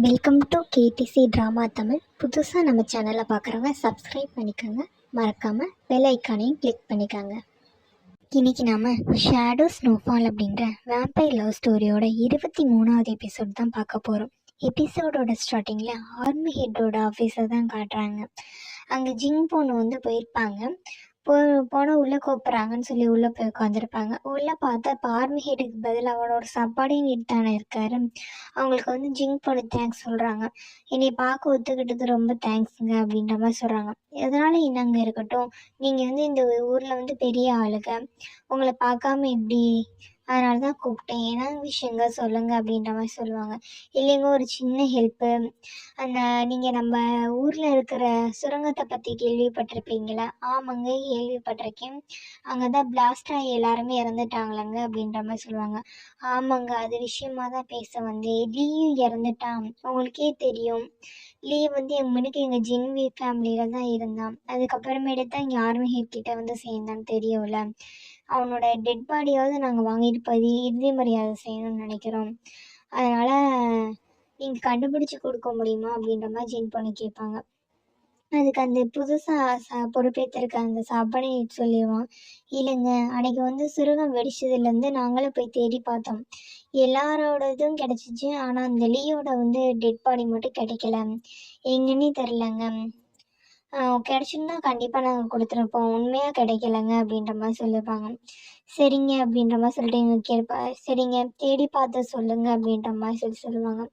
Welcome to KTC drama Tamil. புதுசாக நம்ம சேனலை பார்க்குறவங்க சப்ஸ்கிரைப் பண்ணிக்கோங்க. மறக்காமல் பெல் ஐக்கானையும் கிளிக் பண்ணிக்கோங்க. இன்றைக்கி நாம் ஷேடோ ஸ்னோஃபால் அப்படின்ற வேம்பைர் லவ் ஸ்டோரியோட 23வது எபிசோட் தான் பார்க்க போகிறோம். எபிசோடோட ஸ்டார்டிங்கில் ஆர்மி ஹெட்டோட ஆஃபீஸை தான் காட்டுறாங்க. அங்கே ஜிங் பொண்ணு போயிருப்பாங்க. போனால் உள்ளே கூப்பிட்றாங்கன்னு சொல்லி உள்ளே போய் உட்காந்துருப்பாங்க. உள்ளே பார்த்தா இப்போ ஆர்மி ஹெட்டுக்கு பதில் அவனோட சப்பார்டினேட் தானே இருக்காரு. அவங்களுக்கு ஜிங் பொண்ணு தேங்க்ஸ் சொல்கிறாங்க. என்னை பார்க்க ஒத்துக்கிட்டது ரொம்ப தேங்க்ஸுங்க அப்படின்ற மாதிரி சொல்கிறாங்க. எதனால என்னங்க இருக்கட்டும், நீங்கள் இந்த ஊரில் பெரிய ஆளுங்க, உங்களை பார்க்காம எப்படி, அதனால தான் கூப்பிட்டேன், என்ன விஷயங்க சொல்லுங்கள் அப்படின்ற மாதிரி சொல்லுவாங்க. இல்லைங்க, ஒரு சின்ன ஹெல்ப்பு. நீங்கள் நம்ம ஊரில் இருக்கிற சுரங்கத்தை பற்றி கேள்விப்பட்டிருப்பீங்களா? ஆமாங்க, கேள்விப்பட்டிருக்கேன். அங்கே தான் பிளாஸ்ட் ஆகி எல்லாருமே இறந்துட்டாங்களங்க அப்படின்ற மாதிரி சொல்லுவாங்க. ஆமாங்க, அது விஷயமா தான் பேச வந்தேன். லீயும் இறந்துட்டான், உங்களுக்கே தெரியும். லீ என் முன்னுக்கு எங்கள் ஜின்வி ஃபேமிலியில் தான் இருந்தான். அதுக்கப்புறமேட்டு தான் இங்கே ஆர்மி ஹெட் கிட்ட சேர்ந்தான்னு தெரியும்ல. அவனோட டெட் பாடியாவது நாங்கள் வாங்கிட்டு இறுதி மரியாதை செய்யணும்னு நினைக்கிறோம். அதனால் நீங்கள் கண்டுபிடிச்சி கொடுக்க முடியுமா அப்படின்ற மாதிரி ஜின் பொண்ணு கேட்பாங்க. அதுக்கு அந்த புதுசாக பொறுப்பேற்றிருக்க அந்த சாப்பாடை சொல்லிடுவான். இல்லைங்க, அன்னைக்கு சுரங்கம் வெடிச்சதுலேருந்து நாங்களும் போய் தேடி பார்த்தோம். எல்லாரோட இதுவும் கிடச்சிச்சு. ஆனால் அந்த லீயோட டெட் பாடி மட்டும் கிடைக்கல. எங்கன்னே தெரிலங்க. கிடச்சிருந்தா கண்டிப்பாக நாங்கள் கொடுத்துருப்போம். உண்மையாக கிடைக்கலங்க அப்படின்ற மாதிரி சொல்லியிருப்பாங்க. சரிங்க அப்படின்ற மாதிரி சொல்லிட்டு இவங்க கேட்பா. சரிங்க, தேடி பார்த்து சொல்லுங்கள் அப்படின்ற மாதிரி சொல்லுவாங்க.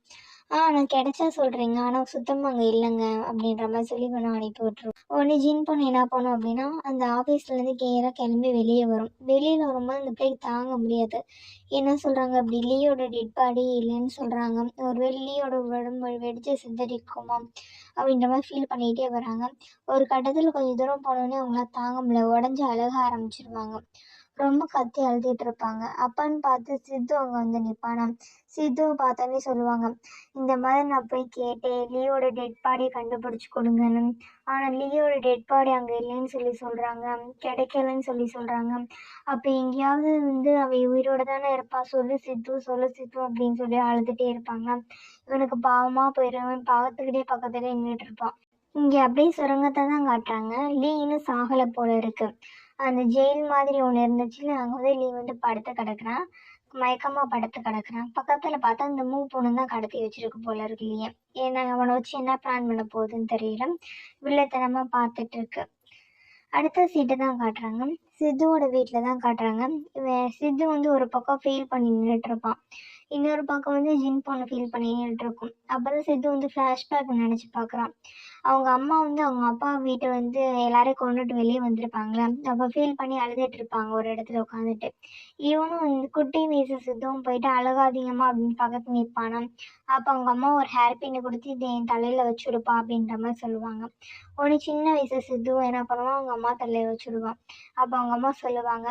நான் கிடைச்சா சொல்கிறேங்க, ஆனால் சுத்தமாக அங்கே இல்லைங்க அப்படின்ற மாதிரி சொல்லி நான் அனுப்பி விட்ருவோம். உடனே ஜின் பொண்ணு என்ன பண்ணும் அப்படின்னா, அந்த ஆஃபீஸ்லேருந்து நேராக கிளம்பி வெளியே வரும். வெளியில் வரும்போது அந்த பிள்ளைக்கு தாங்க முடியாது. என்ன சொல்கிறாங்க, அப்படி லீயோட டெட் பாடி இல்லைன்னு சொல்கிறாங்க. ஒருவேளை லீயோட உடம்பு வெடிச்சு சிதறிக்குமா அப்படின்ற மாதிரி ஃபீல் பண்ணிகிட்டே வராங்க. ஒரு கட்டத்தில் கொஞ்சம் தூரம் போனோடனே அவங்களால தாங்க முடியல, உடஞ்சி அழுக ஆரம்பிச்சிருவாங்க. ரொம்ப கத்தி அழுதுட்டு இருப்பாங்க. அப்பான்னு பார்த்து சித்து அங்கே நிற்பானா. சித்துவை பார்த்தோன்னே சொல்லுவாங்க, இந்த மாதிரி நான் போய் கேட்டேன், லீயோட டெட் பாடியை கண்டுபிடிச்சி கொடுங்கன்னு. ஆனால் லீயோட டெட் பாடி அங்கே இல்லைன்னு சொல்லி சொல்கிறாங்க, கிடைக்கலன்னு சொல்லி சொல்கிறாங்க. அப்போ எங்கேயாவது அவ உயிரோட தானே இருப்பா, சொல்லு சித்து அப்படின்னு சொல்லி அழுதுகிட்டே இருப்பாங்க. இவனுக்கு பாவமாக போயிடுவேன், பாவத்துக்கிட்டே பக்கத்துலேயே நின்றுட்டு இருப்பான். இங்கே அப்படியே சுரங்கத்தை தான் காட்டுறாங்க. லீ இன்னும் சாகலை போல இருக்கு. அந்த ஜெயில் மாதிரி ஒன்று இருந்துச்சுல, அங்கே லீ படுத்து கிடக்குறான். மயக்கமாக படுத்து கிடக்குறான். பக்கத்தில் பார்த்தா இந்த பொண்ணு தான் கடத்தி வச்சிருக்கு போல இருக்கு இல்லையே. ஏன்னா அவனை வச்சு என்ன பிளான் பண்ண போகுதுன்னு தெரியல. வில்லத்தனமாக பார்த்துட்டு இருக்கு. அடுத்த சீட்டு தான் காட்டுறாங்க. சித்துவோட வீட்டில் தான் காட்டுறாங்க. இவன் சித்து ஒரு பக்கம் ஃபீல் பண்ணி நின்றுட்டு இருப்பான். இன்னொரு பக்கம் ஜின் பொண்ணு ஃபீல் பண்ணி நின்றுட்டு இருக்கும். அப்போ தான் சித்து ஃப்ளாஷ்பேக் நினச்சி பார்க்குறான். அவங்க அம்மா அவங்க அப்பா வீட்டை எல்லாரையும் கொண்டுட்டு வெளியே வந்திருப்பாங்களே, அப்போ ஃபீல் பண்ணி அழுதுட்டு இருப்பாங்க ஒரு இடத்துல உட்காந்துட்டு. இவனும் குட்டி வயசு சித்துவும் போயிட்டு அழுகாதீங்கம்மா அப்படின்னு பக்கத்து நிற்பானா. அப்போ அவங்க அம்மா ஒரு ஹேர் பின்னு கொடுத்து இதை என் தலையில் வச்சுருப்பா அப்படின்ற மாதிரி சொல்லுவாங்க. ஒன்று சின்ன வயசு சித்துவும் என்ன பண்ணுவான், அவங்க அம்மா தலையில் வச்சுருவான். அப்போ அவங்க அம்மா சொல்லுவாங்க,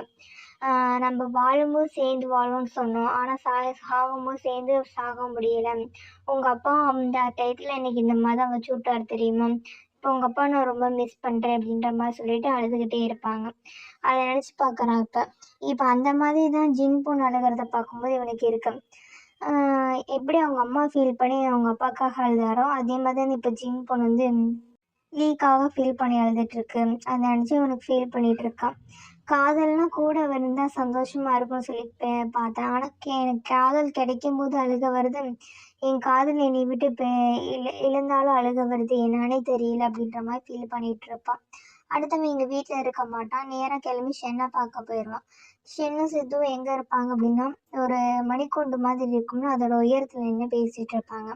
நம்ம வாழும்போது சேர்ந்து வாழும்னு சொன்னோம், ஆனால் சாகும்போது சேர்ந்து சாக முடியலை. உங்கள் அப்பா அந்த டயத்தில் இன்னைக்கு இந்த மாதிரி தான் வச்சு விட்டாரு தெரியுமா. இப்போ உங்கள் அப்பா நான் ரொம்ப மிஸ் பண்ணுறேன் அப்படின்ற மாதிரி சொல்லிட்டு அழுதுகிட்டே இருப்பாங்க. அதை நினச்சி பார்க்குறான். இப்போ அந்த மாதிரி தான் ஜின் பொண்ணு அழுகிறத பார்க்கும்போது இவனுக்கு இருக்கு. எப்படி அவங்க அம்மா ஃபீல் பண்ணி அவங்க அப்பாக்காக அழுதாரோ, அதே மாதிரி தான் இப்போ ஜின் பொண்ணு லீக்காக ஃபீல் பண்ணி அழுதுட்டுருக்கு. அதை நினச்சி இவனுக்கு ஃபீல் பண்ணிகிட்டு இருக்கான். காதல்னா கூட இருந்தால் சந்தோஷமாக இருக்கும்னு சொல்லி பார்த்தேன். ஆனால் எனக்கு காதல் கிடைக்கும் போது அழுக வருது, என் காதல் என்னை விட்டு இழந்தாலும் அழுக வருது, என்னன்னே தெரியல அப்படின்ற மாதிரி ஃபீல் பண்ணிகிட்டு இருப்பான். அடுத்தவன் எங்கள் வீட்டில் இருக்க மாட்டான். நேராக கிளம்பி ஷென்னை பார்க்க போயிடுவான். ஷென்னும் சித்துவும் எங்கே இருப்பாங்க அப்படின்னா, ஒரு மணிக்கூண்டு மாதிரி இருக்கும்னு அதோட உயரத்தில் நின்று பேசிகிட்டு இருப்பாங்க.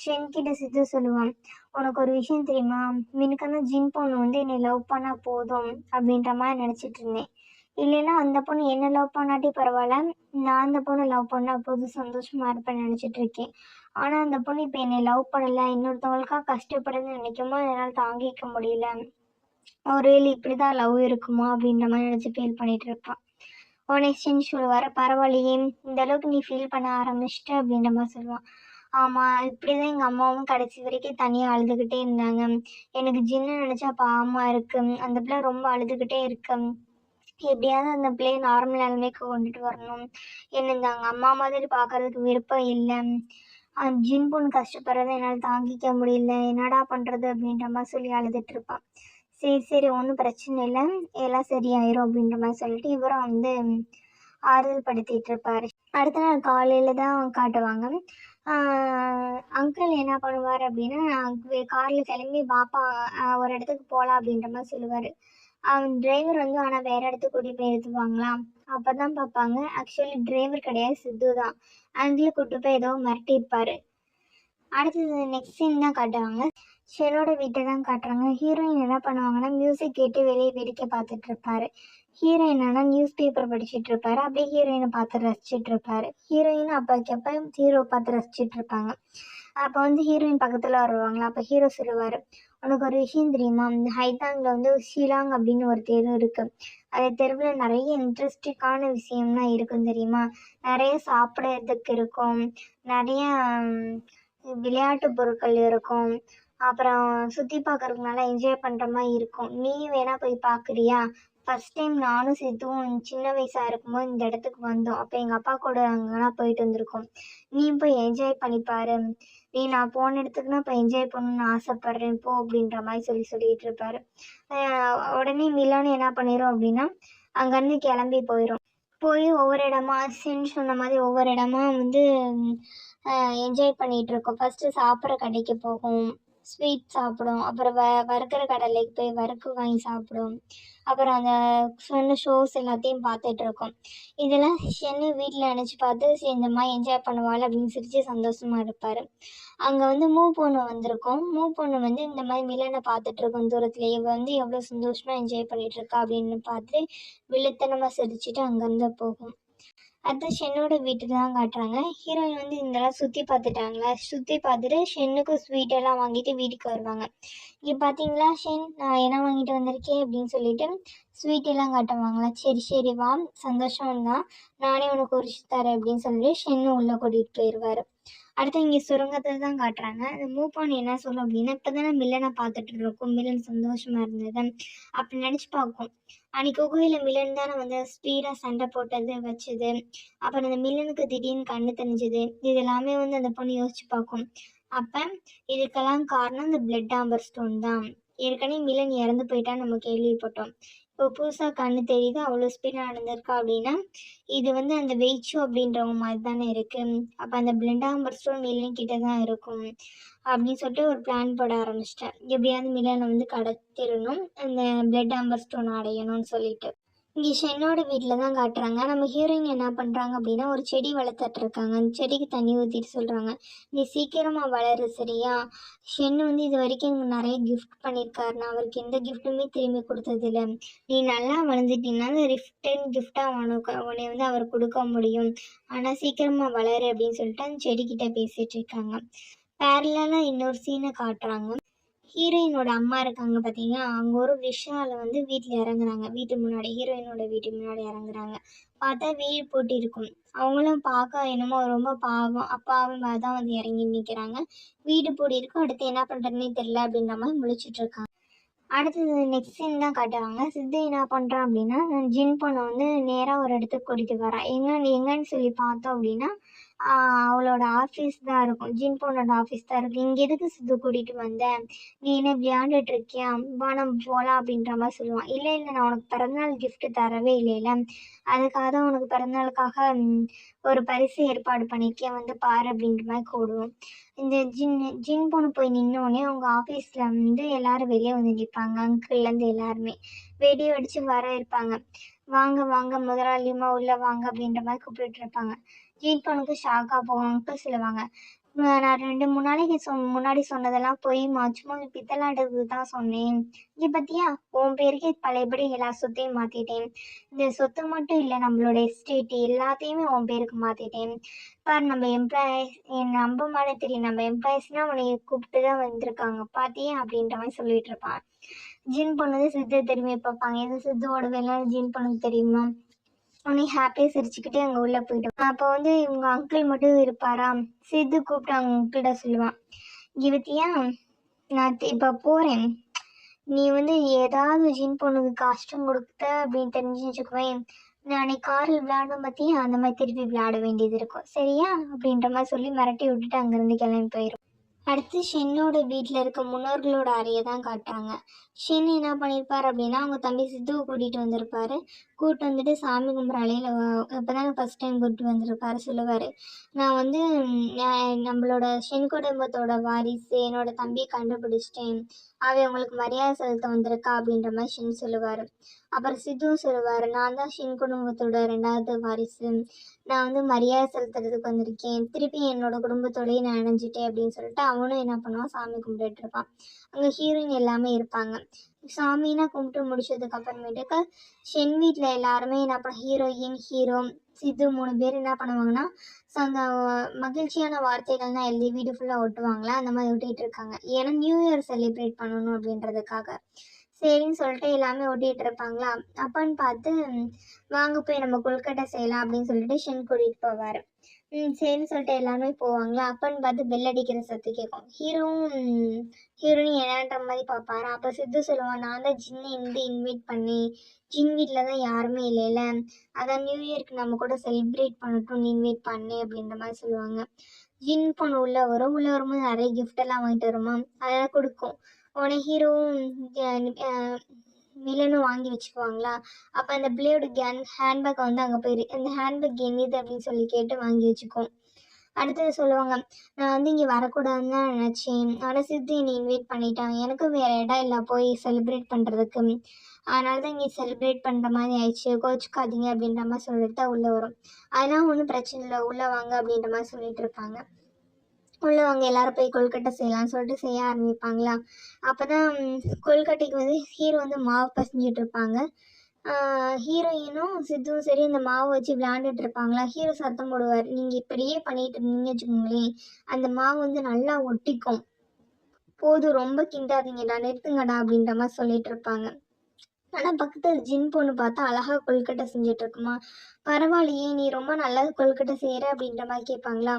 ஷென் கிட்ட சித்து சொல்லுவான், உனக்கு ஒரு விஷயம் தெரியுமா, மினுக்கான ஜின் பொண்ணு என்னை லவ் பண்ணால் போதும் அப்படின்ற மாதிரி நினச்சிட்டு இருந்தேன். இல்லைன்னா அந்த பொண்ணு என்னை லவ் பண்ணாட்டி பரவாயில்ல, நான் அந்த பொண்ணை லவ் பண்ணால் போதும் சந்தோஷமாக இருப்பேன்னு நினச்சிட்டு இருக்கேன். ஆனால் அந்த பொண்ணு இப்போ என்னை லவ் பண்ணலை, இன்னொருத்தவங்களுக்காக கஷ்டப்படுதுன்னு நினைக்கும்போது என்னால் தாங்கிக்க முடியல. ஒருவேளை இப்படி தான் லவ் இருக்குமா அப்படின்ற மாதிரி நினச்சி ஃபீல் பண்ணிகிட்டு இருப்பான். உடனே ஷென் சொல்லுவார், பரவாயில்லையே இந்த அளவுக்கு நீ ஃபீல் பண்ண ஆரம்பிச்சிட்ட அப்படின்ற மாதிரி சொல்லுவான். ஆமாம், இப்படி தான் எங்கள் அம்மாவும் கடைசி வரைக்கும் தனியாக அழுதுகிட்டே இருந்தாங்க. எனக்கு ஜின்னு நினச்சா பாவமாக இருக்கு, அந்த பிள்ளை ரொம்ப அழுதுகிட்டே இருக்கு, எப்படியாவது அந்த பிள்ளையை நார்மல் நிலைமைக்கு கொண்டுட்டு வரணும், என்ன இந்த அம்மா மாதிரி பார்க்கறதுக்கு விருப்பம் இல்லை, ஜின் பொண்ணு கஷ்டப்படுறத என்னால் தாங்கிக்க முடியல, என்னடா பண்ணுறது அப்படின்ற மாதிரி சொல்லி அழுதுட்டு இருப்பான். சரி சரி ஒன்றும் பிரச்சனை இல்லை, எல்லாம் சரியாயிரும் அப்படின்ற மாதிரி சொல்லிட்டு இவரும் வந்து ஆறுதல் படுத்திட்டு இருப்பாரு. அடுத்த நாள் காலையில தான் காட்டுவாங்க. அங்கிள் என்ன பண்ணுவார் அப்படின்னா, காரில் கிளம்பி பாப்பா ஒரு இடத்துக்கு போகலாம் அப்படின்ற மாதிரி சொல்லுவார். அவன் டிரைவர் வந்து ஆனால் வேற இடத்துக்கு கூட்டிகிட்டு போய் நிறுத்துவாங்களாம். அப்போ தான் பார்ப்பாங்க, ஆக்சுவலி டிரைவர் கிடையாது, சித்து தான். அங்கிள் கூட்டு போய் ஏதோ மிரட்டியிருப்பாரு. அடுத்தது நெக்ஸ்ட் சீன் தான் காட்டுவாங்க. ஷெனோட வீட்டை தான் காட்டுறாங்க. ஹீரோயின் என்ன பண்ணுவாங்கன்னா, மியூசிக் கேட்டு வெளியே வேடிக்கை பார்த்துட்டு இருப்பாரு. ஹீரோ என்னன்னா நியூஸ் பேப்பர் படிச்சுட்டு இருப்பாரு. அப்படியே ஹீரோயினை பார்த்து ரசிச்சுட்டு இருப்பாரு. ஹீரோயின் அப்போ ஹீரோ பார்த்து ரசிச்சுட்டு இருப்பாங்க. அப்போ வந்து ஹீரோயின் பக்கத்தில் வருவாங்களா, அப்போ ஹீரோ சொல்லுவார், உனக்கு ஒரு விஷயம் தெரியுமா, இந்த ஹைதாங்கில் வந்து ஷிலாங் அப்படின்னு ஒரு தெரு இருக்குது. அந்த தெருவில் நிறைய இன்ட்ரெஸ்டிங்கான விஷயம்லாம் இருக்கும் தெரியுமா, நிறைய சாப்பிட்றதுக்கு இருக்கும், நிறைய விளையாட்டு பொருட்கள் இருக்கும், அப்புறம் சுற்றி பார்க்கறதுக்கு நல்லா என்ஜாய் பண்ணுற மாதிரி இருக்கும். நீ வேணா போய் பார்க்குறியா? ஃபஸ்ட் டைம் நானும் சித்துவும் சின்ன வயசாக இருக்கும்போது இந்த இடத்துக்கு வந்தோம். அப்போ எங்கள் அப்பா கூட அங்கெல்லாம் போயிட்டு வந்திருக்கோம். நீ போய் என்ஜாய் பண்ணிப்பாரு. நீ நான் போன இடத்துக்குன்னா இப்போ என்ஜாய் பண்ணணும்னு ஆசைப்பட்றேன் போ அப்படின்ற மாதிரி சொல்லிட்டு இருப்பாரு. உடனே மிலான்னு என்ன பண்ணிடும் அப்படின்னா, அங்கேருந்து கிளம்பி போயிடும். போய் ஒவ்வொரு இடமா சென்னு சொன்ன மாதிரி ஒவ்வொரு இடமா வந்து என்ஜாய் பண்ணிகிட்டு இருக்கோம். ஃபஸ்ட்டு சாப்பிட்ற கடைக்கு போகும், ஸ்வீட் சாப்பிடும், அப்புறம் வறுக்கிற கடையிലേക്ക് போய் வறுக்கு வாங்கி சாப்பிடும், அப்புறம் அந்த சொன்ன ஷோஸ் எல்லாத்தையும் பார்த்துட்ருக்கோம். இதெல்லாம் ஷென்னு வீட்டில் நினச்சி பார்த்து சரி இந்த மாதிரி என்ஜாய் பண்ணுவாள் அப்படின்னு சிரித்து சந்தோஷமாக இருப்பார். அங்கே வந்து பொண்ணு வந்திருக்கோம். பொண்ணு வந்து இந்த மாதிரி மிலனை பார்த்துட்ருக்கோம் தூரத்தில், இவள் வந்து எவ்வளோ சந்தோஷமாக என்ஜாய் பண்ணிகிட்ருக்கா அப்படின்னு பார்த்து விழுத்தனமாக சிரிச்சுட்டு அங்கேருந்து போகும். அடுத்து ஷென்னோட வீட்டுக்கு தான் காட்டுறாங்க. ஹீரோயின் வந்து இதெல்லாம் சுற்றி பார்த்துட்டாங்களா, சுற்றி பார்த்துட்டு ஷென்னுக்கும் ஸ்வீட்டெல்லாம் வாங்கிட்டு வீட்டுக்கு வருவாங்க. இங்கே பார்த்தீங்களா ஷென், நான் என்ன வாங்கிட்டு வந்திருக்கேன் அப்படின்னு சொல்லிட்டு ஸ்வீட்டெல்லாம் காட்டுவாங்களா. சரி சரி வா, சந்தோஷம் தான், நானே உனக்கு உரிச்சு தரேன் அப்படின்னு சொல்லிட்டு ஷென்னு உள்ளே கூட்டிகிட்டு போயிடுவார். அடுத்து இங்கே சுரங்கத்தை தான் காட்டுறாங்க. அந்த மூப்பான் என்ன சொல்லும் அப்படின்னா, இப்போ தானே மில்லனை பார்த்துட்டு இருக்கோம், மில்லன் சந்தோஷமாக இருந்தது அப்படி நினச்சி பார்க்கும். அன்றைக்கி குகையில் மில்லன் தானே வந்து ஸ்பீடாக சண்டை போட்டது வச்சது, அப்புறம் அந்த மில்லனுக்கு திடீர்னு கண்ணு தெரிஞ்சது, இது எல்லாமே வந்து அந்த பொண்ணு யோசிச்சு பார்க்கும். அப்போ இதுக்கெல்லாம் காரணம் இந்த பிளட் ஆம்பர் ஸ்டோன் தான். ஏற்கனவே மில்லன் இறந்து போயிட்டான்னு நம்ம கேள்விப்பட்டோம். இப்போ புதுசாக கண்ணு தெரியுது, அவ்வளோ ஸ்பீடாக நடந்திருக்கா அப்படின்னா இது வந்து அந்த வெயிட்ஷோ அப்படின்றவங்க மாதிரி தானே இருக்குது. அப்போ அந்த பிளட் ஆம்பர் ஸ்டோன் மில்லன் கிட்ட தான் இருக்கும் அப்படின்னு சொல்லிட்டு ஒரு பிளான் போட ஆரம்பிச்சிட்டேன். எப்படியாவது மில்லனை வந்து கடத்திடணும், அந்த பிளட் ஆம்பர் ஸ்டோன் அடையணும்னு சொல்லிட்டு. இங்கே ஷென்னோட வீட்டில் தான் காட்டுறாங்க. நம்ம ஹீரோயின் என்ன பண்ணுறாங்க அப்படின்னா, ஒரு செடி வளர்த்துட்டு இருக்காங்க. அந்த செடிக்கு தண்ணி ஊற்றிட்டு சொல்கிறாங்க, நீ சீக்கிரமாக வளரு சரியா. ஷென்னு வந்து இது வரைக்கும் எனக்கு நிறைய கிஃப்ட் பண்ணியிருக்காரு, நான் அவருக்கு எந்த கிஃப்ட்டுமே திரும்பி கொடுத்ததில்ல. நீ நல்லா வளர்ந்துட்டீங்கன்னா அந்த ரிட்டன் கிஃப்டாக உன்னை வந்து அவர் கொடுக்க முடியும், ஆனால் சீக்கிரமாக வளரு அப்படின்னு சொல்லிட்டு அந்த செடிக்கிட்ட பேசிகிட்டு இருக்காங்க. பேரலாக இன்னொரு சீனை காட்டுறாங்க. ஹீரோயினோட அம்மா இருக்காங்க பார்த்தீங்கன்னா, அவங்க ஒரு ரிக்ஷாவில் வந்து வீட்டில் இறங்குறாங்க. வீட்டு முன்னாடி ஹீரோயினோட வீட்டு முன்னாடி இறங்குறாங்க. பார்த்தா வீடு பூட்டி இருக்கும். அவங்களும் பார்க்க என்னமோ ரொம்ப அப்பாவும் தான் வந்து இறங்கி நிற்கிறாங்க. வீடு பூட்டி இருக்கும். அடுத்து என்ன பண்ணுறதுனே தெரியல அப்படின்ற மாதிரி முழிச்சிட்டு இருக்காங்க. அடுத்தது நெக்ஸ்ட் சீன் தான் காட்டுவாங்க. சித்து என்ன பண்ணுறான் அப்படின்னா, ஜின் பொண்ணை வந்து நேராக ஒரு இடத்துக்கு கூட்டிகிட்டு வரான். எங்கன்னு சொல்லி பார்த்தோம் அப்படின்னா, அவளோட ஆஃபீஸ் தான் இருக்கும். ஜின் பொண்ணோட ஆஃபீஸ் தான் இருக்குது. இங்கே எதுக்கு சித்து கூட்டிகிட்டு வந்தேன், நீ என்ன விளையாண்டுட்டு இருக்கியா, வா நம்ம போகலாம் அப்படின்ற மாதிரி சொல்லுவான். இல்லை நான் உனக்கு பிறந்தநாள் கிஃப்ட்டு தரவே இல்லைல்ல, அதுக்காக தான் உனக்கு பிறந்தநாளுக்காக ஒரு பரிசு ஏற்பாடு பண்ணியிருக்கேன், வந்து பாரு அப்படின்ற மாதிரி கூடுவோம். இந்த ஜின் பொண்ணு போய் நின்னோடனே அவங்க ஆஃபீஸில் வந்து எல்லோரும் வெளியே வந்து நிற்பாங்க. அங்கிள்லேருந்து எல்லாருமே வெடியை வெடித்து வர இருப்பாங்க. வாங்க வாங்க முதலாளியமா உள்ளே வாங்க அப்படின்ற மாதிரி கூப்பிட்டுட்டு இருப்பாங்க. ஜின் பொண்ணுக்கு ஷாக்காக போகும். அங்கிள் சொல்லுவாங்க, நான் 2-3 நாளைக்கு முன்னாடி சொன்னதெல்லாம் பொய்மா, சும்மா பித்தலாட்டத்துக்கு தான் சொன்னேன். இங்கே பார்த்தியா உன் பேருக்கே பழையபடி எல்லா சொத்தையும் மாற்றிட்டேன். இந்த சொத்து மட்டும் இல்லை, நம்மளோட எஸ்டேட்டு எல்லாத்தையுமே உன் பேருக்கு மாற்றிட்டேன். பார் நம்ம எம்ப்ளாயிஸ், என் நம்ப மாதிரி தெரியும், நம்ம எம்ப்ளாயிஸ்னால் உன்னை கூப்பிட்டு தான் வந்திருக்காங்க பார்த்தியா அப்படின்ற மாதிரி சொல்லிட்டு இருப்பான். ஜின் பொண்ணு சித்து திரும்பி பார்ப்பாங்க. எது சித்துவோட வேலை ஜின் பொண்ணுக்கு தெரியுமா. உடனே ஹாப்பியாக சிரிச்சுக்கிட்டே அங்கே உள்ளே போயிட்டோம். அப்போ வந்து இவங்க அங்கிள் மட்டும் இருப்பாரா, சித்து கூப்பிட்டு அவங்க அங்கிள்கிட்ட சொல்லுவான், இவத்தியா நான் இப்போ போகிறேன், நீ வந்து ஏதாவது ஜின் பொண்ணுக்கு கஷ்டம் கொடுத்த அப்படின்னு தெரிஞ்சு வச்சுக்குவேன், நான் அன்னைக்கு காரில் விளையாடணும் பார்த்தியா, அந்த மாதிரி திருப்பி விளையாட வேண்டியது இருக்கும் சரியா அப்படின்ற மாதிரி சொல்லி மிரட்டி விட்டுட்டு அங்கேருந்து கிளம்பி போயிடும். அடுத்து ஷென்னோட வீட்டில் இருக்க முன்னோர்களோட அறையை தான் காட்டுறாங்க. ஷென் என்ன பண்ணியிருப்பார் அப்படின்னா, அவங்க தம்பி சித்துவை கூட்டிகிட்டு வந்திருப்பாரு. கூப்பிட்டு வந்துட்டு சாமி கும்பிட்ற அலையில் இப்போ தான் ஃபஸ்ட் டைம் கூப்பிட்டு வந்திருப்பாரு. சொல்லுவார், நான் வந்து நம்மளோட ஷென் குடும்பத்தோட வாரிசு, என்னோட தம்பியை கண்டுபிடிச்சிட்டேன், அவன் உங்களுக்கு மரியாதை செலுத்த வந்திருக்கா அப்படின்ற மாதிரி ஷென் சொல்லுவார். அப்புறம் சித்துவும் சொல்லுவார், நான் தான் ஷென் குடும்பத்தோட 2வது வாரிசு, நான் வந்து மரியாதை செலுத்துறதுக்கு வந்திருக்கேன், திருப்பி என்னோட குடும்பத்தோடயே நான் இணைஞ்சிட்டேன் அப்படின்னு சொல்லிட்டு அவனும் என்ன பண்ணுவான், சாமி கும்பிட்டுட்டு இருப்பான். அங்கே ஹீரோயின் எல்லாமே இருப்பாங்க. சாமின்னா கும்பிட்டு முடிச்சதுக்கு அப்புறமேட்டுக்கு ஷென் வீட்டில் எல்லாருமே என்ன ஹீரோயின், ஹீரோ, சித்து 3 பேர் என்ன பண்ணுவாங்கன்னா, அந்த மகிழ்ச்சியான வார்த்தைகள் தான் எழுதி வீடு ஃபுல்லாக ஒட்டுவாங்களா, அந்த மாதிரி ஒட்டிகிட்டு இருக்காங்க. ஏன்னா நியூ இயர் செலிப்ரேட் பண்ணணும் அப்படின்றதுக்காக. சரின்னு சொல்லிட்டு எல்லாமே ஒட்டிகிட்டு இருப்பாங்களா, அப்பான்னு பார்த்து வாங்க போய் நம்ம கொழுக்கட்டை செய்யலாம் அப்படின்னு சொல்லிட்டு ஷென் கூட்டிகிட்டு போவார். சரின்னு சொல்லிட்டு எல்லாருமே போவாங்களா, அப்பன்னு பார்த்து பெல் அடிக்கிற சத்து கேட்கும். ஹீரோயின் என்னன்ற மாதிரி பார்ப்பாரு. அப்போ சித்து சொல்லுவான், நான் தான் ஜின்னை இன்வைட் பண்ணி, ஜின் வீட்டில் தான் யாருமே இல்லைல்ல, அதான் நியூ இயர்க்கு நம்ம கூட செலிப்ரேட் பண்ணட்டும்னு இன்வைட் பண்ணேன் அப்படின்ற மாதிரி சொல்லுவாங்க. ஜின் பொண்ணு உள்ளே வரும்போது நிறைய கிஃப்டெல்லாம் வாங்கிட்டு வருமா, அதெல்லாம் கொடுக்கும். உடனே ஹீரோவும் வில்லனும் வாங்கி வச்சுக்குவாங்களா, அப்போ அந்த பிளேயோட ஹேண்ட்பேக் வந்து அங்கே போயிரு, அந்த ஹேண்ட்பேக் என்னது அப்படின்னு சொல்லி கேட்டு வாங்கி வச்சுக்கோம். அடுத்தது சொல்லுவாங்க, நான் வந்து இங்கே வரக்கூடாதுன்னு தான் நினச்சேன், ஆனால் சித்து என்னை இன்வைட் பண்ணிட்டான், எனக்கும் வேறு இடம் இல்லை போய் செலிப்ரேட் பண்ணுறதுக்கு, அதனால தான் இங்கே செலிப்ரேட் பண்ணுற மாதிரி ஆயிடுச்சு, கோச்சுக்காதீங்க அப்படின்ற மாதிரி சொல்லிட்டு தான் உள்ளே வரும். அதெல்லாம் ஒன்றும் பிரச்சனை இல்லை, உள்ளே வாங்க அப்படின்ற மாதிரி சொல்லிட்டு இருப்பாங்க. உள்ளே வாங்க எல்லாரும் போய் கொழுக்கட்டை செய்யலாம்னு சொல்லிட்டு செய்ய ஆரம்பிப்பாங்களா, அப்போ தான் கொழுக்கட்டைக்கு வந்து ஹீரோ வந்து மாவு பசஞ்சிட்டு இருப்பாங்க. ஹீரோயினும் சித்துவும் சரி இந்த மாவு வச்சு விளையாண்டுட்டு இருப்பாங்களா, ஹீரோ சத்தம் போடுவார், நீங்கள் இப்படியே பண்ணிட்டு இருந்தீங்கன்னு வச்சுக்கோங்களேன், அந்த மாவு வந்து நல்லா ஒட்டிக்கும், போதும் ரொம்ப கிண்டாதீங்கடா, நிறுத்துங்கடா அப்படின்ற மாதிரி சொல்லிட்டு இருப்பாங்க. ஆனால் பக்கத்தில் ஜின் பொண்ணு பார்த்தா அழகாக கொழுக்கட்டை செஞ்சுட்டு இருக்குமா, பரவாயில்லையே நீ ரொம்ப நல்லா கொழுக்கட்டை செய்கிற அப்படின்ற மாதிரி கேட்பாங்களா.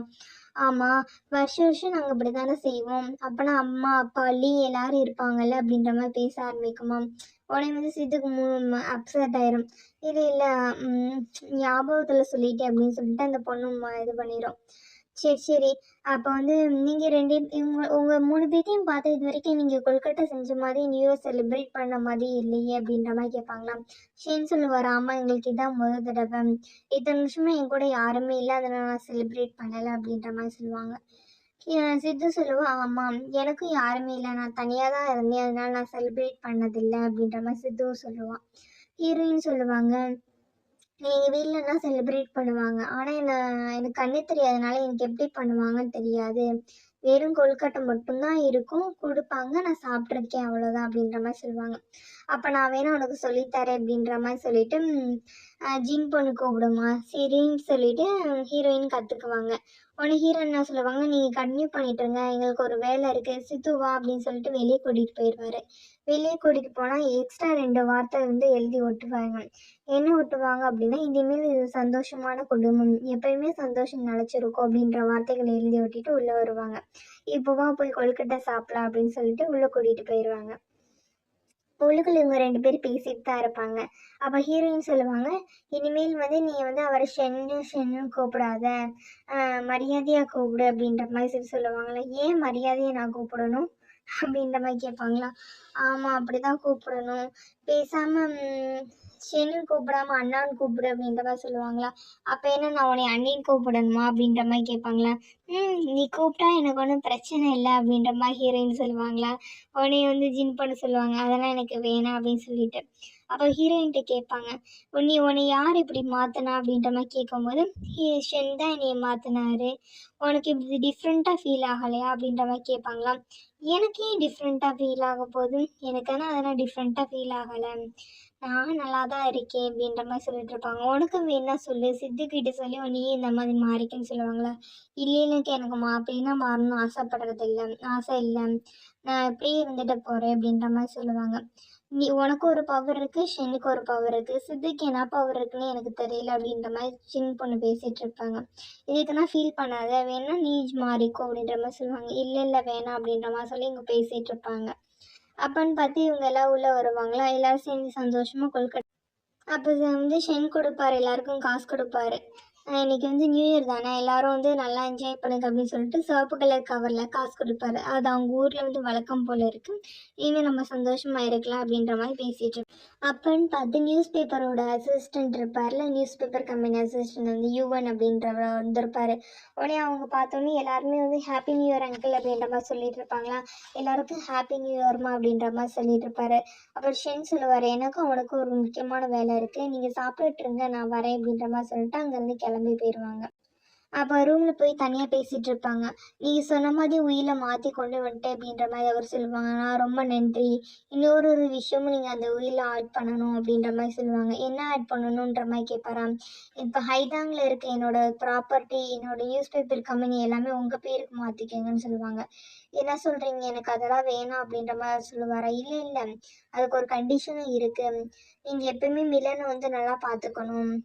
ஆமாம், வருஷம் நாங்கள் இப்படி தானே செய்வோம், அப்போனா அம்மா அப்பா அள்ளி எல்லாரும் இருப்பாங்கல்ல அப்படின்ற மாதிரி பேச ஆரம்பிக்குமா. உடனே வந்து சித்துக்கு அப்செட் ஆயிரும். இல்லை இல்லை ஞாபகத்தில் சொல்லிட்டேன் அப்படின்னு சொல்லிட்டு அந்த பொண்ணு இது பண்ணிடும். சரி அப்போ வந்து நீங்கள் உங்கள் 3 பேர்த்தையும் பார்த்து இது வரைக்கும் நீங்கள் கொல்கட்டை செஞ்ச மாதிரி நியூ இயர் செலிப்ரேட் பண்ண மாதிரி இல்லையே அப்படின்ற மாதிரி கேட்பாங்களாம். ஷேன் சொல்லுவார், ஆமாம் எங்களுக்கு இதான் முதல் தடவை, இத்தனை நிமிஷமே என் கூட யாருமே இல்லை, அதனால் நான் செலிப்ரேட் பண்ணலை அப்படின்ற மாதிரி சொல்லுவாங்க. சித்து சொல்லுவான், ஆமாம் எனக்கும் யாருமே இல்லை, நான் தனியாக தான் இருந்தேன், அதனால் நான் செலிப்ரேட் பண்ணதில்லை அப்படின்ற மாதிரி சித்துவும் சொல்லுவான். ஹீரோயின் சொல்லுவாங்க, எங்கள் வீட்டிலலாம் செலிப்ரேட் பண்ணுவாங்க, ஆனால் எனக்கு கண்ணு தெரியாதனால எனக்கு எப்படி பண்ணுவாங்கன்னு தெரியாது, வெறும் கொழுக்கட்டை மட்டும்தான் இருக்கும், கொடுப்பாங்க, நான் சாப்பிட்ருக்கேன் அவ்வளோதான் அப்படின்ற மாதிரி சொல்லுவாங்க. அப்போ நான் வேணா உனக்கு சொல்லித்தரேன் அப்படின்ற மாதிரி சொல்லிட்டு ஜின் பொண்ணு கூப்பிடுமா, சரின்னு சொல்லிட்டு ஹீரோயின் கற்றுக்குவாங்க. உடனே ஹீரோ என்ன சொல்லுவாங்க, நீங்கள் கன்டினியூ பண்ணிட்டுருங்க, எங்களுக்கு ஒரு வேலை இருக்குது, சித்துவா அப்படின்னு சொல்லிட்டு வெளியே கூட்டிகிட்டு போயிடுவார். வெளியே கூட்டிகிட்டு போனால் எக்ஸ்ட்ரா 2 வார்த்தை வந்து எழுதி ஒட்டுவாங்க. என்ன ஒட்டுவாங்க அப்படின்னா, இனிமேல் இது சந்தோஷமான குடும்பம், எப்பயுமே சந்தோஷம் நிலச்சிருக்கும் அப்படின்ற வார்த்தைகளை எழுதி ஒட்டிட்டு உள்ளே வருவாங்க. இப்போவா போய் கொழுக்கட்டை சாப்பிடலாம் அப்படின்னு சொல்லிட்டு உள்ளே கூட்டிகிட்டு போயிடுவாங்க. உள்ளுக்குள்ள இவங்க 2 பேரும் பேசிட்டு தான் இருப்பாங்க. அப்போ ஹீரோயின் சொல்லுவாங்க, இனிமேல் வந்து நீ வந்து அவரை ஷென்னு கூப்பிடாத, மரியாதையாக கூப்பிடு அப்படின்ற மாதிரி சொல்லுவாங்களா. ஏன் மரியாதையை நான் கூப்பிடணும் அப்படின்ற மாதிரி கேட்பாங்களா. ஆமாம் அப்படி தான் கூப்பிடணும், பேசாமல் ஷென்னு கூப்பிடாம அண்ணான்னு கூப்பிடு அப்படின்ற மாதிரி சொல்லுவாங்களா. அப்போ என்ன நான் உன்னை அண்ணின்னு கூப்பிடணுமா அப்படின்ற மாதிரி கேட்பாங்களா. நீ கூப்பிட்டா எனக்கு ஒன்றும் பிரச்சனை இல்லை அப்படின்ற மாதிரி ஹீரோயின் சொல்லுவாங்களா. உடனே வந்து ஜின் பண்ண சொல்லுவாங்க, அதெல்லாம் எனக்கு வேணாம் அப்படின்னு சொல்லிட்டு. அப்போ ஹீரோயின்கிட்ட கேட்பாங்க, உன்னை யார் இப்படி மாற்றினா அப்படின்ற மாதிரி கேட்கும்போது, ஷென் தான் என்னையை மாற்றினாரு, உனக்கு இப்படி டிஃப்ரெண்ட்டாக ஃபீல் ஆகலையா அப்படின்ற மாதிரி கேட்பாங்களாம். எனக்கு ஏன் டிஃப்ரெண்ட்டாக ஃபீல் ஆக போகுது, எனக்கு ஆனால் அதெல்லாம் டிஃப்ரெண்ட்டாக ஃபீல் ஆகலை, நான் நல்லா தான் இருக்கேன் அப்படின்ற மாதிரி சொல்லிட்டு இருப்பாங்க. உனக்கும் வேணா சொல்லு, சித்துக்கிட்ட சொல்லி நீயே இந்த மாதிரி மாறிக்கன்னு சொல்லுவாங்களா. இல்லைன்னு எனக்கு அப்படின்னா மாறணும்னு ஆசைப்படுறது இல்லை, ஆசை இல்லை, நான் இப்படியே இருந்துட்டு போகிறேன் அப்படின்ற மாதிரி சொல்லுவாங்க. நீ உனக்கு ஒரு பவர் இருக்குது, ஷென்னுக்கு ஒரு பவர் இருக்குது, சித்துக்கு என்ன பவர் இருக்குன்னு எனக்கு தெரியல அப்படின்ற மாதிரி சின்ன பொண்ணு பேசிகிட்டு இருப்பாங்க. இதுக்குன்னா ஃபீல் பண்ணாத, வேணா நீ மாறிக்கோ அப்படின்ற மாதிரி சொல்லுவாங்க. இல்லை வேணாம் அப்படின்ற மாதிரி சொல்லி இங்கே பேசிகிட்டு இருப்பாங்க. அப்பன்னு பார்த்து இவங்க எல்லாம் உள்ளே வருவாங்களா, எல்லோரும் சேர்ந்து சந்தோஷமாக கொழுக்கட்டை அப்போ வந்து ஷென் கொடுப்பாரு, எல்லாருக்கும் காசு கொடுப்பாரு. இன்னைக்கு வந்து நியூ இயர் தானே, எல்லாரும் வந்து நல்லா என்ஜாய் பண்ணுங்க அப்படின்னு சொல்லிட்டு சிவப்பு கலர் கவரில் காசு கொடுப்பாரு. அது அவங்க ஊரில் வந்து வழக்கம் போல இருக்கு. இனிமேல் நம்ம சந்தோஷமா இருக்கலாம் அப்படின்ற மாதிரி பேசிட்டு இருக்கோம். அப்பன்னு பார்த்து நியூஸ் பேப்பரோட அசிஸ்டன்ட் இருப்பார்ல, நியூஸ் பேப்பர் கம்பெனி அசிஸ்டன்ட் வந்து யுவன் அப்படின்றவர் வந்திருப்பாரு. உடனே அவங்க பார்த்தோன்னே எல்லாருமே வந்து ஹாப்பி நியூ இயர் அங்கிள் அப்படின்ற மாதிரி சொல்லிட்டு இருப்பாங்களா. எல்லாருக்கும் ஹாப்பி நியூ இயர்மா அப்படின்ற மாதிரி சொல்லிட்டு இருப்பாரு. அப்புறம் ஷென் சொல்லுவார், எனக்கும் அவனுக்கும் ஒரு முக்கியமான வேலை இருக்குது, நீங்கள் சாப்பிட்டுட்டு இருங்க, நான் வரேன் அப்படின்ற மாதிரி சொல்லிட்டு அங்கேருந்து கிளம்பி போயிடுவாங்க. அப்போ ரூமில் போய் தனியாக பேசிகிட்டு இருப்பாங்க. நீங்கள் சொன்ன மாதிரி உயிரை மாற்றி கொண்டு வந்துட்டேன் அப்படின்ற மாதிரி அவர் சொல்லுவாங்க. நான் ரொம்ப நன்றி, இன்னொரு விஷயமும் நீங்கள் அந்த உயிரில் ஆட் பண்ணணும் அப்படின்ற மாதிரி சொல்லுவாங்க. என்ன ஆட் பண்ணணுன்ற மாதிரி கேட்பாராம். இப்போ ஹைதாங்கில் இருக்க என்னோட ப்ராப்பர்ட்டி, என்னோட நியூஸ் பேப்பர் கம்பெனி எல்லாமே உங்கள் பேருக்கு மாற்றிக்கங்கன்னு சொல்லுவாங்க. என்ன சொல்கிறீங்க, எனக்கு அதெல்லாம் வேணாம் அப்படின்ற மாதிரி சொல்லுவாரா. இல்லை இல்லை, அதுக்கு ஒரு கண்டிஷனும் இருக்குது. நீங்கள் எப்பவுமே மிலனை வந்து நல்லா பார்த்துக்கணும்,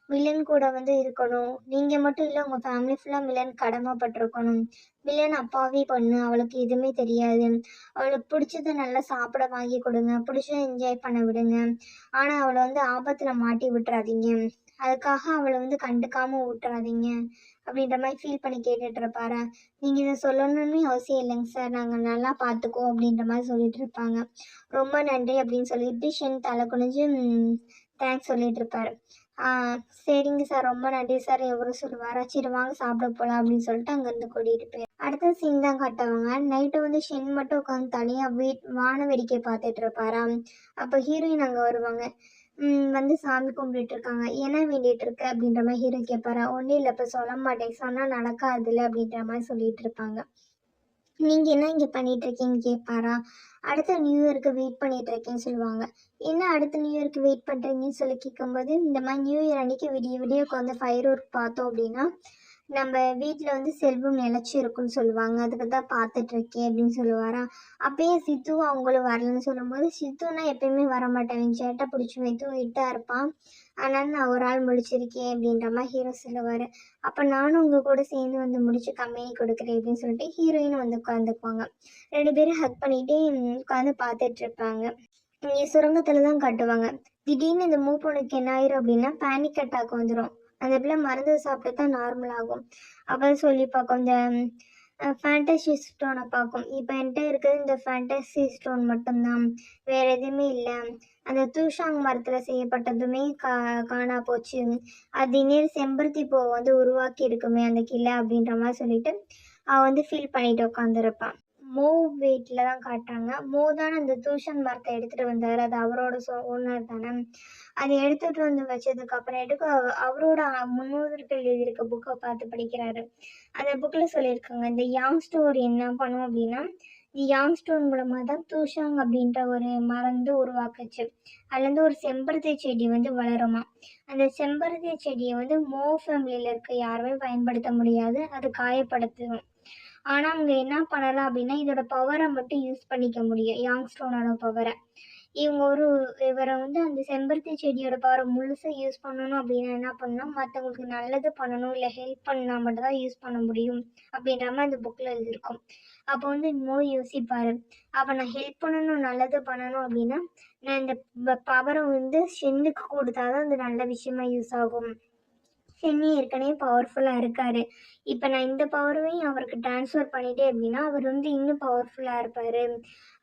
மிலன் கூட வந்து இருக்கணும். நீங்கள் மட்டும் இல்லை, உங்கள் ஃபேமிலி ஃபுல்லாக மிலன் கடமைப்பட்டிருக்கணும். மிலன் அப்பாவி பொண்ணு, அவளுக்கு எதுவுமே தெரியாது. அவளுக்கு பிடிச்சத நல்லா சாப்பிட வாங்கி கொடுங்க, பிடிச்சத என்ஜாய் பண்ண விடுங்க. ஆனால் அவளை வந்து ஆபத்தில் மாட்டி விட்டுறாதீங்க, அதுக்காக அவளை வந்து கண்டுக்காமல் விட்டுறாதீங்க அப்படின்ற மாதிரி ஃபீல் பண்ணி கேட்டுட்டு இருப்பாரா. நீங்கள் இதை சொல்லணும்னு அவசியம் இல்லைங்க சார், நாங்கள் நல்லா பார்த்துக்குவோம் அப்படின்ற மாதிரி சொல்லிட்டு இருப்பாங்க. ரொம்ப நன்றி அப்படின்னு சொல்லிட்டு ஷென் தலை குனிஞ்சு தேங்க்ஸ் சொல்லிட்டு இருப்பாரு. சரிங்க சார், ரொம்ப நன்றி சார் எவரும் சொல்லுவாரா. சரி வாங்க சாப்பிட போகலாம் அப்படின்னு சொல்லிட்டு அங்கேருந்து கூட்டிகிட்டு போய் அடுத்த சீன் தான் காட்டுவாங்க. நைட்டு வந்து ஷென் மட்டும் உட்காந்து தனியாக வான வேடிக்கை பார்த்துட்டு இருப்பாராம். அப்போ ஹீரோயின் அங்கே வருவாங்க. வந்து சாமி கும்பிட்டு இருக்காங்க. என்ன வேண்டிட்டு இருக்கு அப்படின்ற மாதிரி ஹீரோ கேட்பாரா. ஒன்றும் இல்லை, இப்போ சொல்ல மாட்டேன், சொன்னால் நடக்காதுல்ல அப்படின்ற மாதிரி சொல்லிட்டு இருப்பாங்க. நீங்கள் என்ன இங்கே பண்ணிட்டு இருக்கீங்கன்னு கேட்பாரா. அடுத்த நியூ இயருக்கு வெயிட் பண்ணிட்டு இருக்கேன்னு சொல்லுவாங்க. என்ன அடுத்த நியூ இயருக்கு வெயிட் பண்ணுறீங்கன்னு சொல்லி கேட்கும்போது, இந்த மாதிரி நியூ இயர் அன்றைக்கி விடிய விடிய உட்காந்து ஃபயர் ஒர்க் பார்த்தோம் அப்படின்னா நம்ம வீட்டில் வந்து செல்வம் நிலச்சி இருக்குன்னு சொல்லுவாங்க, அதுக்கு தான் பார்த்துட்ருக்கேன் அப்படின்னு சொல்லுவாரா. அப்பயே சித்துவும் அவங்களும் வரலன்னு சொல்லும்போது, சித்துனா எப்பயுமே வரமாட்டேன், சேட்டை பிடிச்சி தூங்கிட்டு இருப்பான், அதனால நான் ஒரு ஆள் முடிச்சிருக்கேன் அப்படின்ற மாதிரி ஹீரோ சொல்லுவார். அப்போ நானும் உங்கள் கூட சேர்ந்து வந்து முடிச்சு கம்பெனி கொடுக்குறேன் அப்படின்னு சொல்லிட்டு ஹீரோயினும் வந்து உட்காந்துக்குவாங்க. 2 பேரும் ஹக் பண்ணிகிட்டே உட்காந்து பார்த்துட்ருப்பாங்க. இங்கே சுரங்கத்தில் தான் காட்டுவாங்க. திடீர்னு இந்த மூப்பனுக்கு என்ன ஆயிரும் அப்படின்னா பேனிக் அட்டாக் வந்துடும். அந்த பிள்ளை மருந்து சாப்பிட்டு தான் நார்மல் ஆகும். அப்போ சொல்லி பார்க்கும், இந்த ஃபேண்டசி ஸ்டோனை பார்க்கும். இப்போ என்கிட்ட இருக்கிறது இந்த ஃபேண்டசி ஸ்டோன் மட்டும்தான், வேறு எதுவுமே இல்லை. அந்த தூஷாங் மரத்தில் செய்யப்பட்டதுமே காணா போச்சு. அது இந்நேரம் செம்பருத்தி பூ வந்து உருவாக்கி இருக்குமே அந்த கிளை அப்படின்ற மாதிரி சொல்லிட்டு அவள் வந்து ஃபீல் பண்ணிட்டு உட்காந்துருப்பான். மோ வீட்டில் தான் காட்டுறாங்க. மோ தானே அந்த தூஷன் மரத்தை எடுத்துகிட்டு வந்தார், அது அவரோட ஓனர் தானே. அதை எடுத்துகிட்டு வந்து வச்சதுக்கு அப்புறமேட்டுக்கு அவரோட முன்னோர்கள் எழுதியிருக்க புக்கை பார்த்து படிக்கிறாரு. அந்த புக்கில் சொல்லியிருக்காங்க, இந்த யாங் ஸ்டோரி என்ன பண்ணும் அப்படின்னா, யாங் ஸ்டோன் மூலமாக தான் தூஷாங் அப்படின்ற ஒரு மருந்து உருவாக்குச்சு. அதுலேருந்து ஒரு செம்பருத்தி செடி வந்து வளருமா. அந்த செம்பருத்தி செடியை வந்து மோ ஃபேமிலியில் இருக்க யாருமே பயன்படுத்த முடியாது, அது காயப்படுத்தும். ஆனால் அவங்க என்ன பண்ணலாம் அப்படின்னா, இதோட பவரை மட்டும் யூஸ் பண்ணிக்க முடியும், யாங் ஸ்டோனோட பவரை. இவரை வந்து அந்த செம்பருத்தி செடியோட பவரை முழுசாக யூஸ் பண்ணணும் அப்படின்னா என்ன பண்ணணும், மற்றவங்களுக்கு நல்லது பண்ணணும், இல்லை ஹெல்ப் பண்ணால் மட்டும்தான் யூஸ் பண்ண முடியும் அப்படின்ற மாதிரி அந்த புக்கில் எழுதியிருக்கும். அப்போ வந்து மோ யோசிப்பார், அப்போ நான் ஹெல்ப் பண்ணணும், நல்லது பண்ணணும் அப்படின்னா நான் இந்த பவரை வந்து ஷென்னுக்கு கொடுத்தா தான் அது நல்ல விஷயமா யூஸ் ஆகும். ஷென்னி ஏற்கனவே பவர்ஃபுல்லாக இருக்கார், இப்போ நான் இந்த பவரையும் அவருக்கு ட்ரான்ஸ்ஃபர் பண்ணிட்டேன் அப்படின்னா அவர் வந்து இன்னும் பவர்ஃபுல்லாக இருப்பார்,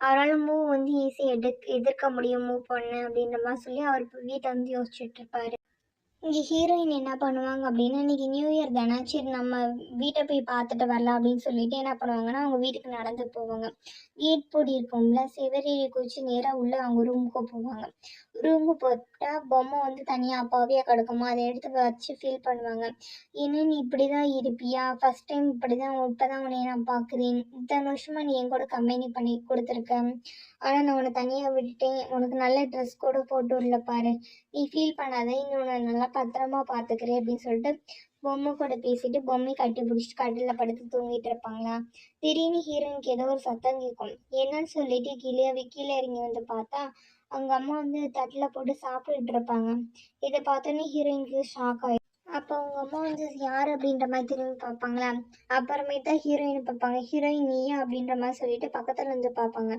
அவரால் மூவ் வந்து ஈஸியாக எதிர்க்க முடியும், மூவ் பண்ணு அப்படின்ற மாதிரி சொல்லி அவர் வீட்டை வந்து யோசிச்சுட்டு இருப்பார். இங்கே ஹீரோயின் என்ன பண்ணுவாங்க அப்படின்னா, இன்றைக்கி நியூ இயர் தானே, சரி நம்ம வீட்டை போய் பார்த்துட்டு வரலாம் அப்படின்னு சொல்லிட்டு என்ன பண்ணுவாங்கன்னா, அவங்க வீட்டுக்கு நடந்து போவாங்க. கேட் போடி இருக்கும்ல, செவரேறி குதிச்சு நேராக உள்ளே அவங்க ரூமுக்கு போவாங்க. ரூமுக்கு போட்டால் பொம்மை வந்து தனியாக அப்பாவியாக கிடக்குமா, அதை எடுத்து வச்சு ஃபீல் பண்ணுவாங்க. ஏன்னா நீ இப்படி தான் இருப்பியா, ஃபஸ்ட் டைம் இப்படி தான், இப்போ தான் உன்னை நான் பார்க்குறேன், இத்தனை வருஷமாக நீ என் கூட கம்பெனி பண்ணி கொடுத்துருக்க, ஆனால் நான் உன்னை தனியாக விட்டுட்டேன், உனக்கு நல்ல ட்ரெஸ் கூட போட்டு விடல பாரு, நீ ஃபீல் பண்ணாத, இன்னும் உன்னை நல்லா பத்திரமா பார்த்துக்கிறேன் அப்படின்னு சொல்லிட்டு பொம்மை கூட பேசிட்டு பொம்மை கட்டி பிடிச்சிட்டு கட்டிலில் படுத்து தூங்கிட்டு இருப்பாங்களா. திடீர்னு ஹீரோயினுக்கு ஏதோ ஒரு சத்தம் கேட்கும். என்னன்னு சொல்லிட்டு கீழே இறங்கி வந்து பார்த்தா அவங்க அம்மா வந்து தட்டில் போட்டு சாப்பிட்டுட்டு இருப்பாங்க. இதை பார்த்தோன்னே ஹீரோயினுக்கு ஷாக் ஆகிடும். அப்போ அவங்க அம்மா வந்து யார் அப்படின்ற மாதிரி திரும்பி பார்ப்பாங்களா. அப்புறமேட்டு தான் ஹீரோயின் பார்ப்பாங்க. ஹீரோயின் நீயா அப்படின்ற மாதிரி சொல்லிட்டு பக்கத்துல இருந்து பார்ப்பாங்க.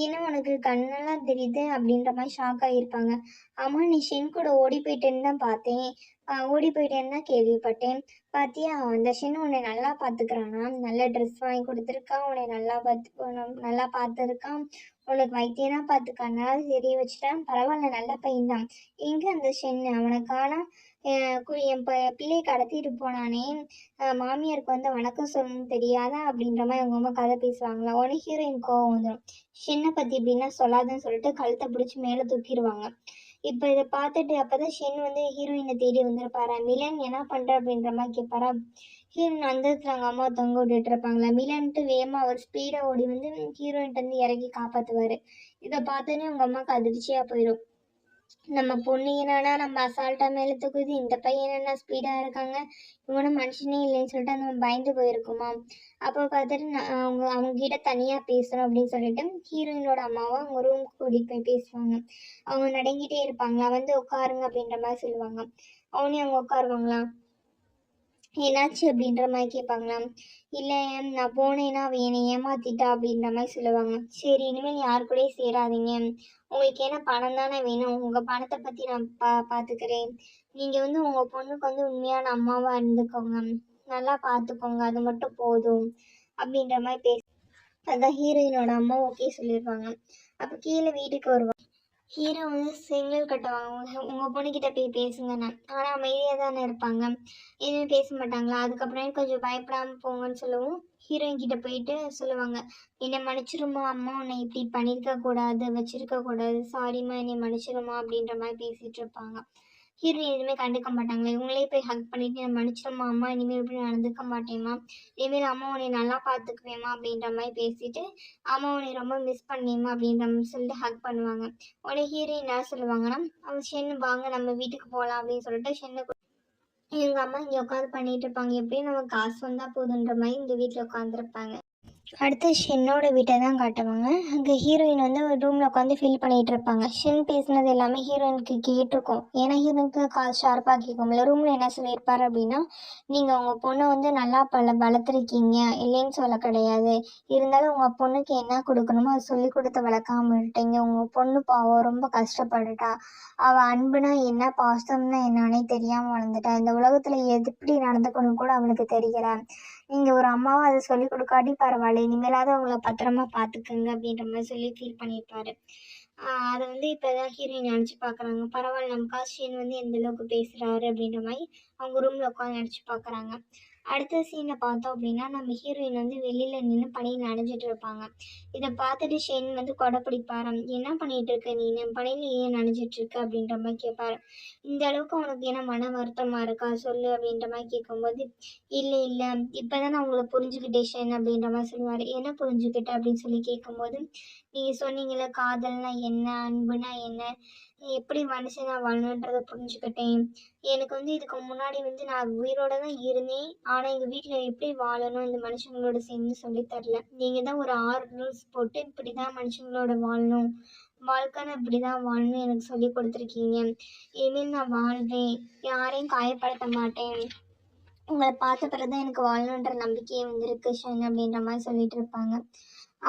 ஏன்னா உனக்கு கண்ணெல்லாம் தெரியுது அப்படின்ற மாதிரி ஷாக் ஆகியிருப்பாங்க. ஆமா நீ ஷென் கூட ஓடி போயிட்டேன்னு தான் பார்த்தேன். ஓடி போயிட்டேன்னு தான் கேள்விப்பட்டேன். பாத்தியா அந்த ஷென் உன்னை நல்லா பார்த்துக்கிறானா, நல்ல ட்ரெஸ் வாங்கி கொடுத்துருக்கான், உன்னை நல்லா பார்த்துருக்கான், உனக்கு வைத்தியனா பார்த்துக்கானால தெரிய வச்சுட்டான், பரவாயில்ல நல்ல பையன்தான். எங்க அந்த ஷென் அவனை காணோம். என் பிள்ளையை கடத்திட்டு போனானே, மாமியாருக்கு வந்து வணக்கம் சொல்லணும்னு தெரியாதா அப்படின்ற மாதிரி அவங்க அம்மா கதை பேசுவாங்களா. உடனே ஹீரோயின் கோவம் வந்துடும். ஷென்னை பற்றி இப்படின்னா சொல்லாதுன்னு சொல்லிட்டு கழுத்தை பிடிச்சி மேலே தூக்கிடுவாங்க. இப்போ இதை பார்த்துட்டு அப்பதான் ஷென் வந்து ஹீரோயினை தேடி வந்திருப்பாரா. மிலன் என்ன பண்ற அப்படின்ற மாதிரி கேட்பாரா. ஹீரோயின் அந்த இடத்துல அவங்க அம்மா தொங்க விட்டுட்டு இருப்பாங்களா. மிலன்ட்டு வேகமா அவர் ஸ்பீடா ஓடி வந்து ஹீரோயின்ட்டு வந்து இறங்கி காப்பாத்துவாரு. இதை பார்த்தோன்னே அவங்க அம்மாவுக்கு அதிர்ச்சியா போயிடும். நம்ம பொண்ணு என்னன்னா நம்ம அசால்ட்டா மேல தூக்குது, இந்த பையன் என்னன்னா ஸ்பீடா இருக்காங்க, இவனும் மனுஷனே இல்லைன்னு சொல்லிட்டு அந்த பயந்து போயிருக்குமா. அப்போ பார்த்துட்டு அவங்க அவங்க கிட்ட தனியா பேசுறோம் அப்படின்னு சொல்லிட்டு ஹீரோயினோட அம்மாவை அவங்க ரூமுக்கு கூட்டிட்டு போய் பேசுவாங்க. அவங்க நடுங்கிட்டே இருப்பாங்களா, வந்து உட்காருங்க அப்படின்ற மாதிரி சொல்லுவாங்க. அவனே அவங்க உட்காருவாங்களா. என்னாச்சு அப்படின்ற மாதிரி கேட்பாங்களாம். இல்லை நான் போனேன்னா அவன் என்னை ஏமாத்திட்டா அப்படின்ற மாதிரி சொல்லுவாங்க. சரி இனிமேல் யார் கூடயும் சேராதீங்க, உங்களுக்கு என்ன பணம் தானே வேணும், உங்கள் பணத்தை பற்றி நான் பார்த்துக்கிறேன், நீங்கள் வந்து உங்கள் பொண்ணுக்கு வந்து உண்மையான அம்மாவாக இருந்துக்கோங்க, நல்லா பார்த்துக்கோங்க, அது மட்டும் போதும் அப்படின்ற மாதிரி பேச. அதான் ஹீரோயினோட அம்மா ஓகே சொல்லியிருப்பாங்க. அப்போ கீழே வீட்டுக்கு வருவாங்க. ஹீரோ வந்து சிங்கிள் கட்டுவாங்க. உங்கள் பொண்ணுக்கிட்ட போய் பேசுங்கண்ணே. ஆனால் அமைதியாக தானே இருப்பாங்க, எதுவுமே பேச மாட்டாங்களா. அதுக்கப்புறம் கொஞ்சம் பயப்படாமல் போங்கன்னு சொல்லவும் ஹீரோயின் கிட்ட போயிட்டு சொல்லுவாங்க. என்னை மன்னிச்சிருமா அம்மா, உன்னை இப்படி பண்ணியிருக்க கூடாது, வச்சிருக்க கூடாது, சாரிம்மா என்னை மன்னிச்சிருமா அப்படின்ற மாதிரி பேசிகிட்டு இருப்பாங்க. ஹீரோயின் எதுவுமே கண்டுக்க மாட்டாங்களே. இவங்களே போய் ஹக் பண்ணிட்டு என்னை மன்னிச்சிருமா அம்மா, இனிமேல் இப்படி நடந்துக்க மாட்டேம்மா, இனிமேல் அம்மா உன்னை நல்லா பார்த்துக்குவேம்மா அப்படின்ற மாதிரி பேசிட்டு அம்மா உன்னை ரொம்ப மிஸ் பண்ணேம்மா அப்படின்ற மாதிரி சொல்லிட்டு ஹக் பண்ணுவாங்க. உடனே ஹீரோயின் என்ன சொல்லுவாங்கன்னா, அவன் ஷென்னு வாங்க நம்ம வீட்டுக்கு போகலாம் அப்படின்னு சொல்லிட்டு ஷென்னை இவங்க அம்மா இங்கே உட்காந்து பண்ணிட்டு இருப்பாங்க. எப்படியும் நமக்கு காசு வந்தால் போதுன்ற மாதிரி இந்த வீட்டில் உட்காந்துருப்பாங்க. அடுத்து ஷென்னோட வீட்டை தான் காட்டுவாங்க. அங்கே ஹீரோயின் வந்து ஒரு ரூமில் உட்காந்து ஃபீல் பண்ணிகிட்டு இருப்பாங்க. ஷென் பேசினது எல்லாமே ஹீரோயினுக்கு கேட்டிருக்கும். ஏன்னா ஹீரோயினுக்கு கால் ஷார்ப்பாக கேட்கும்ல. ரூமில் என்ன சொல்லியிருப்பாரு அப்படின்னா, நீங்கள் உங்கள் பொண்ணை வந்து நல்லா வளர்த்துருக்கீங்க, இல்லைன்னு சொல்ல கிடையாது, இருந்தாலும் உங்கள் பொண்ணுக்கு என்ன கொடுக்கணுமோ அதை சொல்லி கொடுத்து வளர்க்காம விட்டீங்க. உங்கள் பொண்ணு பாவம் ரொம்ப கஷ்டப்பட்டுட்டா, அவள் அன்புனா என்ன பாசம்னா என்னன்னே தெரியாமல் வளர்ந்துட்டா, இந்த உலகத்தில் எப்படி நடந்துக்கணும் கூட அவளுக்கு தெரியல, நீங்கள் ஒரு அம்மாவை அதை சொல்லிக் கொடுக்காட்டி பரவாயில்ல, இனிமேலாவது அவங்கள பத்திரமா பார்த்துக்கங்க அப்படின்ற மாதிரி சொல்லி ஃபீல் பண்ணியிருப்பாரு. அதை வந்து இப்போ தான் ஹீரோயின் நினச்சி பார்க்குறாங்க. பரவாயில்ல நம்ம காஸ்டியன் வந்து எந்த அளவுக்கு பேசுகிறாரு அப்படின்ற மாதிரி அவங்க ரூமில் உட்காந்து நினச்சி பார்க்குறாங்க. அடுத்த சீனில் பார்த்தோம் அப்படின்னா நம்ம ஹீரோயின் வந்து வெளியில் நின்று பணியில் நனைஞ்சிட்டு இருப்பாங்க. இதை பார்த்துட்டு ஷென் வந்து கொடை பிடிப்பாராம். என்ன பண்ணிட்டு இருக்க நீ, பணியில் ஏன் நனைஞ்சிட்டு இருக்க அப்படின்ற மாதிரி கேட்பாரு. இந்த அளவுக்கு உனக்கு என்ன மன வருத்தமாக இருக்கா சொல்லு அப்படின்ற மாதிரி கேட்கும்போது, இல்லை இல்லை இப்போ தான் நான் உங்களை புரிஞ்சுக்கிட்டேன் ஷென் அப்படின்ற மாதிரி சொல்லுவார். என்ன புரிஞ்சுக்கிட்ட அப்படின்னு சொல்லி கேட்கும்போது, நீங்கள் சொன்னீங்களே காதல்னா என்ன, அன்புனா என்ன, எப்படி மனுஷனா வாழணுன்றதை புரிஞ்சுக்கிட்டேன். எனக்கு வந்து இதுக்கு முன்னாடி வந்து நான் உயிரோட தான் இருந்தேன், ஆனால் எங்கள் வீட்டில் எப்படி வாழணும் இந்த மனுஷங்களோட சேர்ந்து சொல்லி தரல. நீங்கள் தான் ஒரு 6 ரூல்ஸ் போட்டு இப்படி தான் மனுஷங்களோட வாழணும், வாழ்க்கைன்னு இப்படி தான் வாழணும் எனக்கு சொல்லி கொடுத்துருக்கீங்க. இனிமேல் நான் வாழ்வேன், யாரையும் காயப்படுத்த மாட்டேன், உங்களை பார்த்த பிறகு தான் எனக்கு வாழணுன்ற நம்பிக்கையே வந்திருக்கு ஷன் அப்படின்ற மாதிரி சொல்லிட்டு இருப்பாங்க.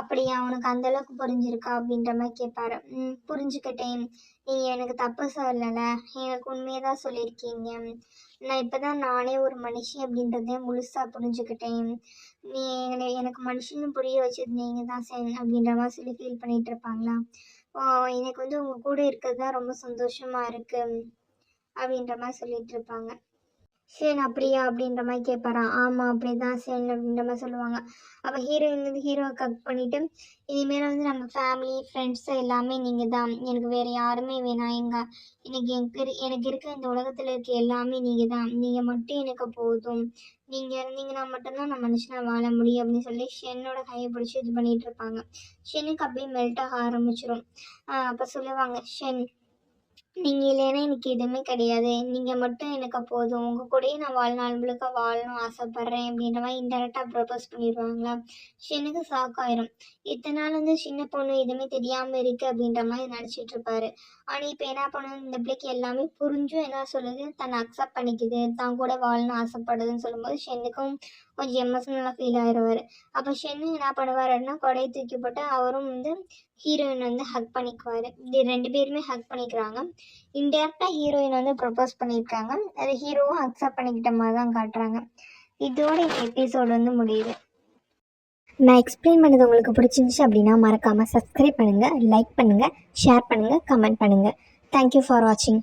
அப்படியா உனக்கு அந்த அளவுக்கு புரிஞ்சிருக்கா அப்படின்ற மாதிரி கேட்பாரு. புரிஞ்சுக்கிட்டேன், நீங்கள் எனக்கு தப்பு சொல்லலை, எனக்கு உண்மையை தான் சொல்லியிருக்கீங்க, நான் இப்போ தான் நானே ஒரு மனுஷி அப்படின்றதே முழுசாக புரிஞ்சுக்கிட்டேன், நீ எனக்கு மனுஷன்னு புரிய வச்சது நீங்கள் தான் சார் அப்படின்ற மாதிரி சொல்லி ஃபீல் பண்ணிகிட்டு இருப்பாங்களா. எனக்கு வந்து உங்கள் கூட இருக்கிறது தான் ரொம்ப சந்தோஷமாக இருக்குது அப்படின்ற மாதிரி சொல்லிட்டு இருப்பாங்க. ஷேன் அப்படியா அப்படின்ற மாதிரி கேட்பாரான். ஆமாம் அப்படிதான் ஷேன் அப்படின்ற மாதிரி சொல்லுவாங்க. அப்போ ஹீரோயின் வந்து ஹீரோவை கட் பண்ணிவிட்டு, இனிமேல் வந்து நம்ம ஃபேமிலி ஃப்ரெண்ட்ஸ் எல்லாமே நீங்கள் தான், எனக்கு வேறு யாருமே வேணாம், எனக்கு இருக்க இந்த உலகத்தில் இருக்க எல்லாமே நீங்கள் தான், நீங்கள் மட்டும் எனக்கு போதும், நீங்கள் இருந்தீங்கன்னா மட்டும்தான் நான் மனுஷனாக வாழ முடியும் அப்படின்னு சொல்லி ஷென்னோட கையை பிடிச்சி இது பண்ணிகிட்டு இருப்பாங்க. ஷென்னுக்கு அப்படியே மெல்ட் ஆக ஆரம்பிச்சிடும். அப்போ சொல்லுவாங்க, ஷென் நீங்கள் இல்லைன்னா எனக்கு எதுவுமே கிடையாது, நீங்கள் மட்டும் எனக்கு போதும், உங்கள் கூடயே நான் வாழ்நாள் முழுக்க வாழணும் ஆசைப்பட்றேன் அப்படின்ற மாதிரி இன்டெரக்டாக ப்ரப்போஸ் பண்ணிடுவாங்களா. ஷெனுக்கு ஷாக் ஆயிரும். இத்தனை நாள் வந்து சின்ன பொண்ணு எதுவுமே தெரியாமல் இருக்குது அப்படின்ற மாதிரி நினச்சிட்டு இருப்பாரு. ஆனால் இப்போ என்ன பண்ணும், இந்த பிள்ளைக்கு எல்லாமே புரிஞ்சும் என்ன சொல்லுது, தன்னை அக்செப்ட் பண்ணிக்குது, தான் கூட வாழணும் ஆசைப்படுதுன்னு சொல்லும்போது ஷென்னுக்கும் கொஞ்சம் எமோஷ்னலாக ஃபீல் ஆயிடுவார். அப்போ ஷென்னு என்ன பண்ணுவாருன்னா கொடையை தூக்கி போட்டு அவரும் வந்து ஹீரோயின் வந்து ஹக் பண்ணிக்குவார். இது 2 பேருமே ஹக் பண்ணிக்கிறாங்க. இன்டேரக்டாக ஹீரோயின் வந்து ப்ரப்போஸ் பண்ணியிருக்காங்க. அது ஹீரோவும் அக்செப்ட் பண்ணிக்கிட்ட மாதிரி தான் காட்டுறாங்க. இதோட இந்த எபிசோடு வந்து முடியுது. நான் எக்ஸ்பிளைன் பண்ணது உங்களுக்கு பிடிச்சிருந்துச்சு அப்படின்னா மறக்காமல் சப்ஸ்கிரைப் பண்ணுங்கள், லைக் பண்ணுங்கள், ஷேர் பண்ணுங்கள், கமெண்ட் பண்ணுங்கள். தேங்க்யூ ஃபார் வாட்சிங்.